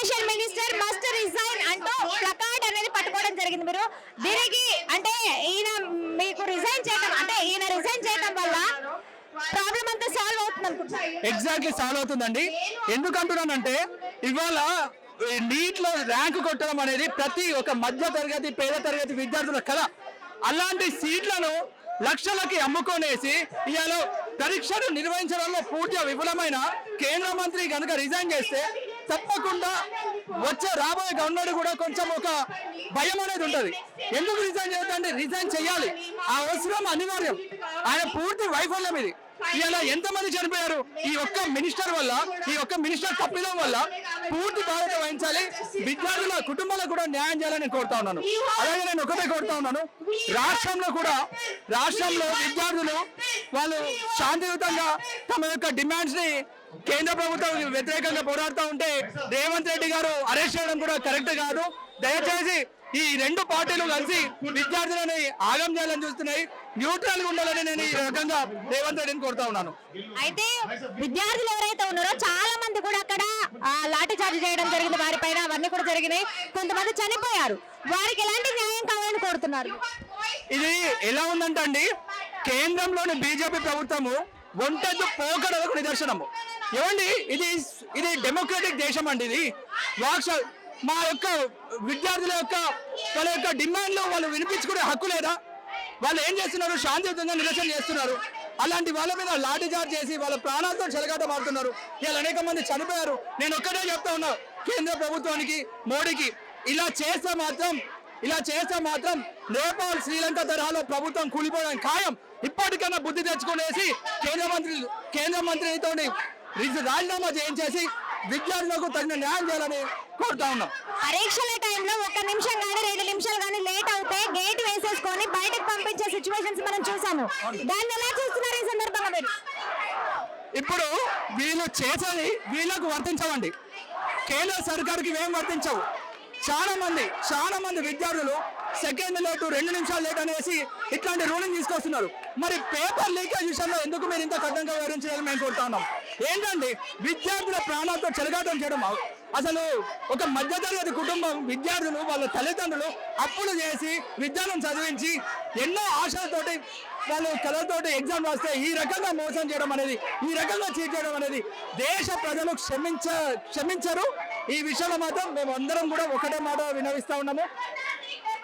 Education minister must resign అంటూ placard అనేది పట్టుకోవడం జరిగింది. మీరు దీనికి అంటే మీకు రిజైన్ చేయడం అంటే ఈయన రిజైన్ చేయడం వల్ల ప్రాబ్లం అంతా సాల్వ్ అవుతుంది అనుకుంటున్నారు? ఎగ్జాక్ట్లీ సాల్వ్ అవుతుందండి. ఎందుకంటున్నానంటే ఇవాళ నీట్ లో ర్యాంకు కొట్టడం అనేది ప్రతి ఒక్క మధ్య తరగతి పేద తరగతి విద్యార్థుల కళ. అలాంటి సీట్లను లక్షలకి అమ్ముకొనేసి ఇవాళ పరీక్షలు నిర్వహించడంలో పూర్తిగా విఫలమైన కేంద్ర మంత్రి కనుక రిజైన్ చేస్తే తప్పకుండా వచ్చే రాబోయే గవర్నర్ కూడా కొంచెం ఒక భయం అనేది ఉంటది. ఎందుకు రిజైన్ చేద్దండి? రిజైన్ చేయాలి, ఆ అవసరం అనివార్యం. ఆయన పూర్తి వైఫల్యం ఇది. ఇలా ఎంతమంది చనిపోయారు ఈ ఒక్క మినిస్టర్ వల్ల, ఈ ఒక్క మినిస్టర్ తప్పిదం వల్ల. పూర్తి బాధ్యత వహించాలి, విద్యార్థుల కుటుంబాలకు కూడా న్యాయం చేయాలని నేను కోరుతా ఉన్నాను. అలాగే నేను ఒకటే కోరుతా ఉన్నాను, రాష్ట్రంలో విద్యార్థులు వాళ్ళు శాంతియుతంగా తమ యొక్క డిమాండ్స్ ని కేంద్ర ప్రభుత్వం వ్యతిరేకంగా పోరాడుతూ ఉంటే రేవంత్ రెడ్డి గారు అరెస్ట్ చేయడం కూడా కరెక్ట్ కాదు. దయచేసి ఈ రెండు పార్టీలు కలిసి విద్యార్థులని ఆగం చేయాలని చూస్తున్నాయి. న్యూట్రల్ గా ఉండాలని నేను ఈ రకంగా రేవంత్ రెడ్డిని కోరుతా ఉన్నాను. అయితే విద్యార్థులు ఎవరైతే ఉన్నారో చాలా మంది కూడా అక్కడ లాఠీ చార్జ్ చేయడం జరిగింది, వారిపైన అవన్నీ కూడా జరిగినాయి. కొంతమంది చనిపోయారు. వారికి ఎలాంటి న్యాయం కావాలని కోరుతున్నారు? ఇది ఎలా ఉందంటే అండి, కేంద్రంలోని బీజేపీ ప్రభుత్వము ఒంటెద్దు పోకడలకు నిదర్శనము. ఏమండి, ఇది డెమోక్రటిక్ దేశం అండి. ఇది మా యొక్క విద్యార్థుల యొక్క వాళ్ళ యొక్క డిమాండ్లు వాళ్ళు వినిపించుకునే హక్కు లేదా? వాళ్ళు ఏం చేస్తున్నారు? శాంతియుతంగా నిరసన చేస్తున్నారు. అలాంటి వాళ్ళ మీద లాఠీ చార్జ్ చేసి వాళ్ళ ప్రాణాలతో చెలగాట మారుతున్నారు. ఇలా అనేక మంది చనిపోయారు. నేను ఒక్కటే చెప్తా ఉన్నా కేంద్ర ప్రభుత్వానికి, మోడీకి, ఇలా చేస్తే మాత్రం నేపాల్ శ్రీలంక తరహాలో ప్రభుత్వం కూలిపోవడం ఖాయం. ఇప్పటికైనా బుద్ధి తెచ్చుకునేసి కేంద్ర మంత్రితో రాజీనామా చేయించేసి విద్యార్థులకు తగిన న్యాయం చేయాలని కోరుతా ఉన్నాం. పరీక్షల టైంలో 1 నిమిషం కానీ 2 నిమిషాలు కానీ లేట్ అవుతే గేట్ వేసేసుకొని బయటకు పంపించే సిచ్యువేషన్స్ మనం చూసాము. దాన్ని ఎలా చూస్తున్నారు ఈ సందర్భంగా మీరు? ఇప్పుడు వీళ్ళు చేసేది వీళ్ళకు వర్తించవండి, కేంద్ర సర్కార్కి ఏం వర్తించవు. చాలా మంది విద్యార్థులు సెకండ్ లేటు 2 నిమిషాలు లేట్ అనేసి ఇట్లాంటి రూలింగ్ తీసుకొస్తున్నారు. మరి పేపర్ లీకేజ్ విషయంలో ఎందుకు మీరు ఇంత కఠినంగా వివరించాలని మేము కోరుతా ఉన్నాం. ఏంటండి, విద్యార్థుల ప్రాణాలతో చెలగాటం చేయడం. అసలు ఒక మధ్యతరగతి కుటుంబం విద్యార్థులు వాళ్ళ తల్లిదండ్రులు అప్పులు చేసి విద్యార్థులను చదివించి ఎన్నో ఆశలతోటి వాళ్ళు కళలతోటి ఎగ్జామ్ రాస్తే ఈ రకంగా మోసం చేయడం అనేది, ఈ రకంగా చీట్ చేయడం అనేది దేశ ప్రజలు క్షమించరు. ఈ విషయంలో మాత్రం మేము అందరం కూడా ఒకటే మాట వినవిస్తా ఉన్నాము,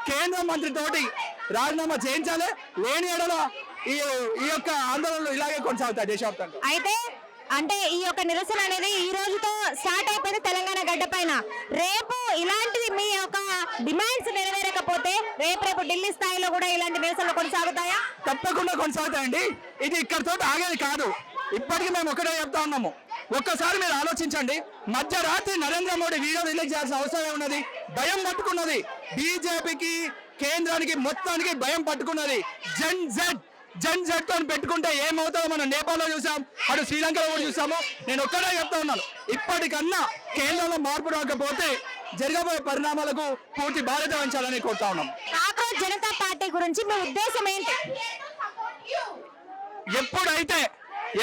కేంద్ర మంత్రితోటి రాజీనామా చేయించాలి. లేని ఎడల ఈ యొక్క ఆందోళనలు ఇలాగే కొనసాగుతాయి దేశవ్యాప్తంగా. అయితే అంటే ఈ యొక్క నిరసన అనేది ఈ రోజుతో స్టార్ట్ అయిపోయింది తెలంగాణ గడ్డ పైన. రేపు ఇలాంటిది మీ యొక్క డిమాండ్స్ నెరవేరకపోతే రేపు ఢిల్లీ స్థాయిలో కూడా ఇలాంటి నిరసనలు కొనసాగుతాయా? తప్పకుండా కొనసాగుతాయండి. ఇది ఇక్కడితో ఆగేది కాదు. ఇప్పటికీ మేము ఒకటే చెప్తా ఉన్నాము, ఒక్కసారి మీరు ఆలోచించండి. మధ్యరాత్రి నరేంద్ర మోడీ వీడియో రిలీజ్ చేయాల్సిన అవసరం ఉన్నది. భయం పట్టుకున్నది బీజేపీకి, కేంద్రానికి, మొత్తానికి భయం పట్టుకున్నది. జన్ జెడ్ తో పెట్టుకుంటే ఏమవుతుందో మనం నేపాల్లో చూసాం, అటు శ్రీలంకలో కూడా చూసాము. నేను ఒక్కడే చెప్తా ఉన్నాను, ఇప్పటికన్నా కేంద్రంలో మార్పు రాకపోతే జరగబోయే పరిణామాలకు పూర్తి బాధ్యత వహించాలని కోరుతా ఉన్నాం. కాంగ్రెస్ జనతా పార్టీ గురించి మీ ఉద్దేశం ఏంటి?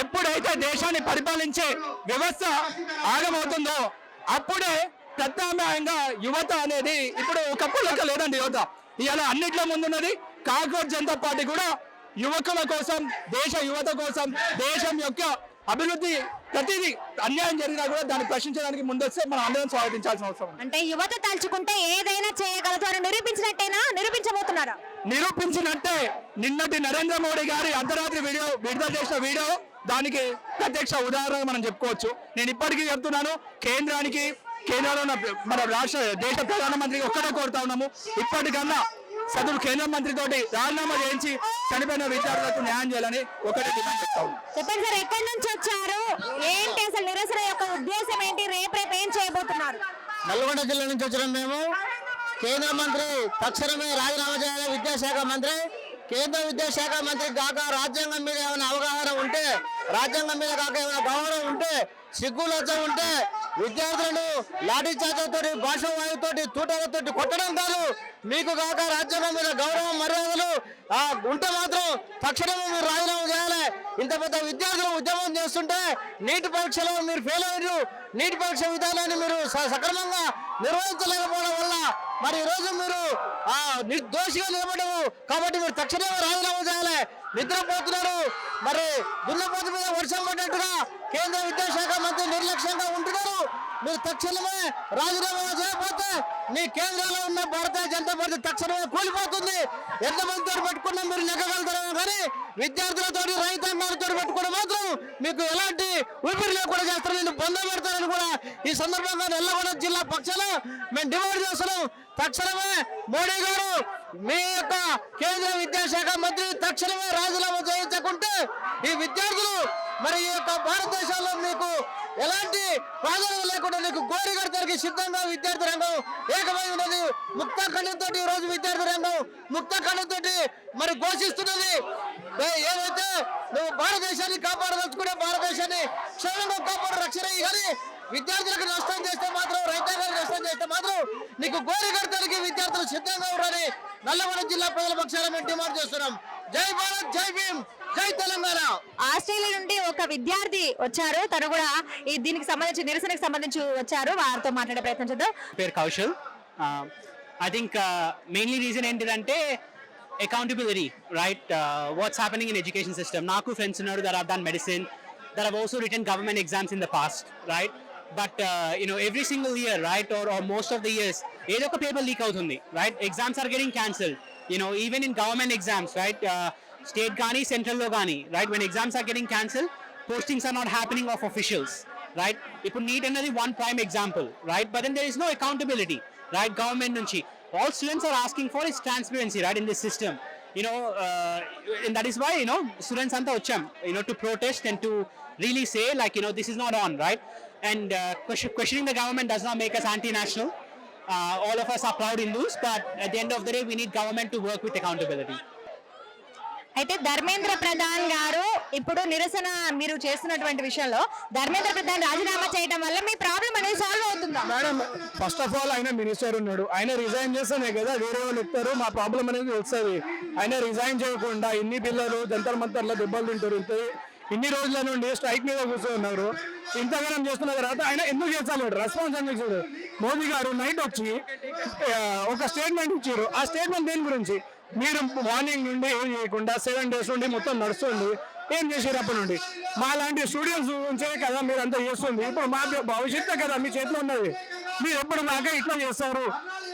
ఎప్పుడైతే దేశాన్ని పరిపాలించే వ్యవస్థ ఆగమవుతుందో అప్పుడే ప్రత్యామ్నాయంగా యువత అనేది, ఇప్పుడు ఒకప్పుడు లెక్క లేదండి యువత, ఇవాళ అన్నిట్లో ముందున్నది. కాంగ్రెస్ జనతా పార్టీ కూడా యువకుల కోసం, దేశ యువత కోసం, దేశం యొక్క అభివృద్ధి, ప్రతిదీ అన్యాయం జరిగినా కూడా దాన్ని ప్రశ్నించడానికి ముందొస్తే మనం అందరం స్వాగతించాల్సిన అవసరం. అంటే యువత తలుచుకుంటే ఏదైనా చేయగలదు అని నిరూపించినట్టేనా? నిరూపించబోతున్నారా? నిరూపించినట్టే. నిన్నటి నరేంద్ర మోడీ గారి అర్ధరాత్రి విడుదల చేసిన వీడియో దానికి ప్రత్యక్ష ఉదాహరణగా మనం చెప్పుకోవచ్చు. నేను ఇప్పటికీ చెప్తున్నాను, కేంద్రంలో ఉన్న మన దేశ ప్రధానమంత్రికి ఒక్కడే కోరుతా ఉన్నాము, ఇప్పటికన్నా సదరు కేంద్ర మంత్రితోటి రాజీనామా చేయించి చనిపోయిన విద్యార్థులకు న్యాయం చేయాలని ఒకటే డిమాండ్ చెప్తా ఉన్నాం. చెప్పండి సార్, ఎక్కడి నుంచి వచ్చారు, ఏంటి అసలు నిరసన యొక్క ఉద్దేశం ఏంటి, రేపు ఏం చేయబోతున్నారు? నల్గొండ జిల్లా నుంచి వచ్చిన మేము కేంద్ర మంత్రి తక్షణమే రాజీనామా చేయాలి. విద్యాశాఖ మంత్రి, కేంద్ర విద్యాశాఖ మంత్రి కాక రాజ్యాంగం మీద ఏమైనా అవగాహన ఉంటే, రాజ్యాంగం మీద కాక ఏమైనా గౌరవం ఉంటే, సిగ్గులతో ఉంటే విద్యార్థులను లాఠీ చార్జీలతోటి భాష వాయుతోటి తూటాలతోటి కొట్టడం కాదు. మీకు కాక రాజ్యాంగం మీద గౌరవం మర్యాదలు ఉంటే మాత్రం తక్షణమే మీరు రాజీనామా చేయాలి. ఇంత పెద్ద విద్యార్థులు ఉద్యమం చేస్తుంటే నీటి పరీక్షలో మీరు ఫెయిల్ అయ్యారు. నీటి పరీక్ష విధానాన్ని మీరు సక్రమంగా నిర్వహించలేకపోవడం వల్ల మరి ఈరోజు మీరు నిర్దోషిగా నిలబడవు. కాబట్టి మీరు తక్షణమే రాజీనామా చేయాలి. నిద్రపోతున్నారు, మరి దున్నపోతు మీద వర్షం పడ్డట్టుగా కేంద్ర విద్యాశాఖ మంత్రి నిర్లక్ష్యంగా ఉంటున్నారు. మీరు తక్షణమే రాజీనామా చేయకపోతే మీ కేంద్రంలో ఉన్న భారతీయ జనతా పార్టీ తక్షణమే కూలిపోతుంది. ఎంతమందితో పెట్టుకున్నా మీరు నెగ్గగలుగుతారేమో కానీ విద్యార్థులతో రైతాంగాలతో పెట్టుకుని మాత్రం మీకు ఎలాంటి ఊపిరి లేకుండా చేస్తారు, నేను బంధ పెడతారని కూడా ఈ సందర్భంగా నల్లగొండ జిల్లా పక్షాన మేము డిమాండ్ చేస్తున్నాం. తక్షణమే మోడీ గారు మీ యొక్క కేంద్ర విద్యాశాఖ మంత్రి తక్షణమే రాజీనామా చేయించకుంటే ఈ విద్యార్థులు మరి ఈ యొక్క భారతదేశంలో మీకు ఎలాంటి ప్రాధాన్యత లేకుండా నీకు గోరి కడతానికి సిద్ధంగా విద్యార్థి రంగం ఏకమై ఉన్నది. ముక్త ఖండంతో ఈ రోజు విద్యార్థి రంగం ముక్త ఖండంతో మరి ఘోషిస్తున్నది. ఏదైతే నువ్వు భారతదేశాన్ని కాపాడదలుచుకునే భారతదేశాన్ని క్షేమంగా కాపాడు రక్షణ కానీ విద్యార్థులకు నష్టం చేస్తే మాత్రం రైతాంగానికి నష్టం చేస్తే మాత్రం నీకు గోరి కడతానికి విద్యార్థులు సిద్ధంగా ఉన్నారని నల్లగొండ జిల్లా ప్రజల పక్షాన మేము డిమాండ్ చేస్తున్నాం. జై భారత్, జై భీమ్, జై తెలంగాణ. ఆస్ట్రేలియా నుండి ఒక విద్యార్థి వచ్చారు, తను కూడా ఈ దీనికి సంబంధించి నిరసనకు సంబంధించి వచ్చారు. వారితో మాట్లాడే ప్రయత్నం చేద్దాం. పేరు Kaushal. I think mainly reason ఏంటిదంటే accountability, right? What's happening in education system. Naku friends unnaru that have done medicine, that have also written government exams in the past, right? But every single year, right, or most of the years, ఏదో ఒక paper leak అవుతుంది, right? Exams are getting cancelled. Even in government exams, right? State gaani, central lo gaani, right? When exams are getting cancelled, postings are not happening of officials, right? Ippudu NEET another one prime example, right? But then there is no accountability, right? Government nunchi all students are asking for is transparency, right, in this system. And that is why students anta vacham to protest and to really say like this is not on, right? And questioning the government does not make us anti-national. All of us are proud Hindus, but at the end of the day we need government to work with accountability. అయితే ధర్మేంద్ర ప్రధాన్ గారు ఇప్పుడు నిరసన మీరు చేస్తున్నటువంటి విషయంలో ధర్మేంద్ర ప్రధాన్ రాజీనామా చేయడం వల్ల మీ ప్రాబ్లం అనేది సాల్వ్ అవుతుందా? మేడం, ఫస్ట్ ఆఫ్ ఆల్ ఆయన మినిస్టర్ ఉన్నాడు, ఆయన రిజైన్ చేస్తేనే కదా వేరే వాళ్ళు చెప్తారు మా ప్రాబ్లం అనేది వస్తుంది. ఆయన రిజైన్ చేయకుండా ఇన్ని పిల్లలు జంతర్ మంతర్లో దెబ్బలు తింటారు, ఇన్ని రోజుల నుండి స్ట్రైక్ మీద కూర్చొన్నారు. ఇంతగానం చేస్తున్న తర్వాత ఆయన ఎందుకు చేస్తాడు? రెస్పాన్స్ ఎందుకు ఇచ్చాడు? మోదీ గారు నైట్ వచ్చి ఒక స్టేట్మెంట్ ఇచ్చారు. ఆ స్టేట్మెంట్ దేని గురించి? మీరు మార్నింగ్ నుండి ఏం చేయకుండా 7 days నుండి మొత్తం నడుస్తుంది, ఏం చేసారు అప్పటి నుండి? మా లాంటి స్టూడెంట్స్ గురించే కదా మీరు అంతా చేస్తుంది. ఇప్పుడు మా భవిష్యత్తు కదా మీ చేతిలో ఉన్నది. మీరు ఎప్పుడు దాకా ఇట్లా చేస్తారు?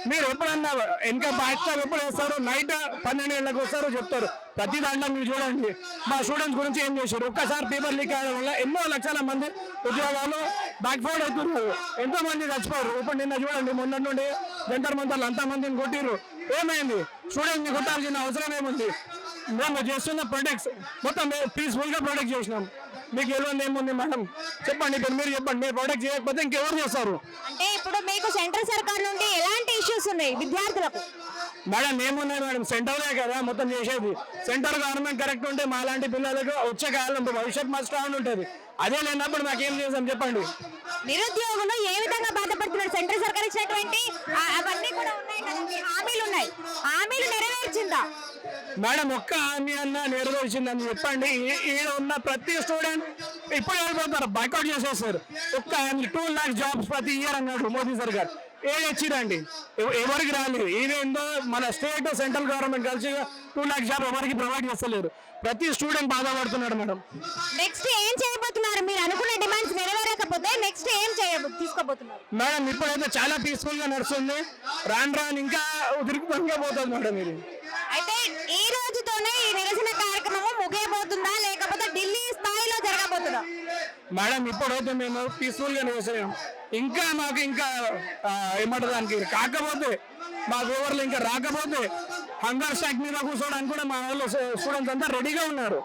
మీరు ఎప్పుడన్నా ఇంకా బాధ్యత ఎప్పుడు వేస్తారు? నైట్ 12 గంటలకు వస్తారు చెప్తారు. ప్రతి దాంట్లో మీరు చూడండి మా స్టూడెంట్స్ గురించి ఏం చేశారు. ఒక్కసారి పేపర్ లీక్ అవ్వడం వల్ల ఎన్నో లక్షల మంది ఉద్యోగాలు బ్యాక్ఫోర్డ్ అవుతున్నారు, ఎంతో మంది చచ్చిపోయారు. ఇప్పుడు నిన్న చూడండి, మొన్న నుండి జంతర్ మంతర్లు అంతమందిని కొట్టిర్రు. ఏమైంది? స్టూడెంట్ని కొట్టాల్సిన అవసరం ఏముంది? మేము చేస్తున్న ప్రొడక్ట్స్ మొత్తం పీస్ఫుల్ గా ప్రొడక్ట్ చేసినాం. మీకు ఎలాంటి ఏముంది మేడం? చెప్పండి, ఇప్పుడు మీరు చెప్పండి. మీరు ప్రొడక్ట్ చేయకపోతే ఇంకెవరు చేస్తారు? అంటే ఇప్పుడు మీకు సెంట్రల్ సర్కార్ నుండి ఎలాంటి ఇష్యూస్ ఉన్నాయి విద్యార్థులకు? మేడం ఏమున్నాయి మేడం, సెంట్రలే కదా మొత్తం చేసేది. సెంట్రల్ గవర్నమెంట్ కరెక్ట్ ఉంటే మా లాంటి పిల్లలకు వచ్చే కాలం భవిష్యత్ మస్తు స్ట్రాంగ్ ఉంటుంది. అదే లేనప్పుడు మాకేం చేసాం చెప్పండి? నిరుద్యోగులు ఏ విధంగా బాధపడుతున్నారు? సెంట్రల్ సర్కార్ ఇచ్చినటువంటి అవన్నీ కూడా ఉన్నాయి కదా, హామీలు ఉన్నాయి, హామీలు నెరవేర్చిందా? మేడం ఒక్క హామీ అన్న నెరవేర్చిందని చెప్పండి. ఈడ ఉన్న ప్రతి స్టూడెంట్ ఇప్పుడు వెళ్ళిపోతారు, బైకౌట్ చేసేస్తారు. ఒక్క 2 lakhs జాబ్స్ ప్రతి ఇయర్ అన్నాడు మోదీ సర్కార్. ఏదొచ్చిరండి? ఎవరికి రాలేదు. ఇదేందో మన స్టేట్ సెంట్రల్ గవర్నమెంట్ కలిసి 2 lakhs జాబ్ ఎవరికి ప్రొవైడ్ చేస్తలేరు. ప్రతి స్టూడెంట్ బాధపడుతున్నాడు మేడం. నెక్స్ట్ ఏం చేయబోతున్నారు? మీరు అనుకున్న డిమాండ్స్ నెరవేరకపోతే నెక్స్ట్ ఏం తీసుకోబోతున్నారు? మేడం ఇప్పుడైతే చాలా పీస్ఫుల్ గా నడుస్తుంది, రాను ఇంకా ఉదిరిపోతుందిగా పోతుంది మేడం. ఇది అయితే ఈ రోజుతోనే ఈ నిరసన కార్యక్రమం ముగియబోతుందా లేకపోతే ఢిల్లీ స్థాయిలో జరగబోతుందా? మేడం ఇప్పుడైతే మేము పీస్ఫుల్ గా నిరసన, ఇంకా మాకు ఇంకా ఏమంటారు దానికి కాకపోతే మా ఫేవర్లు ఇంకా రాకపోతే హంగర్ స్ట్రైక్ మీద కూర్చోడానికి కూడా మా వాళ్ళు స్టూడెంట్స్ అంతా రెడీగా ఉన్నారు.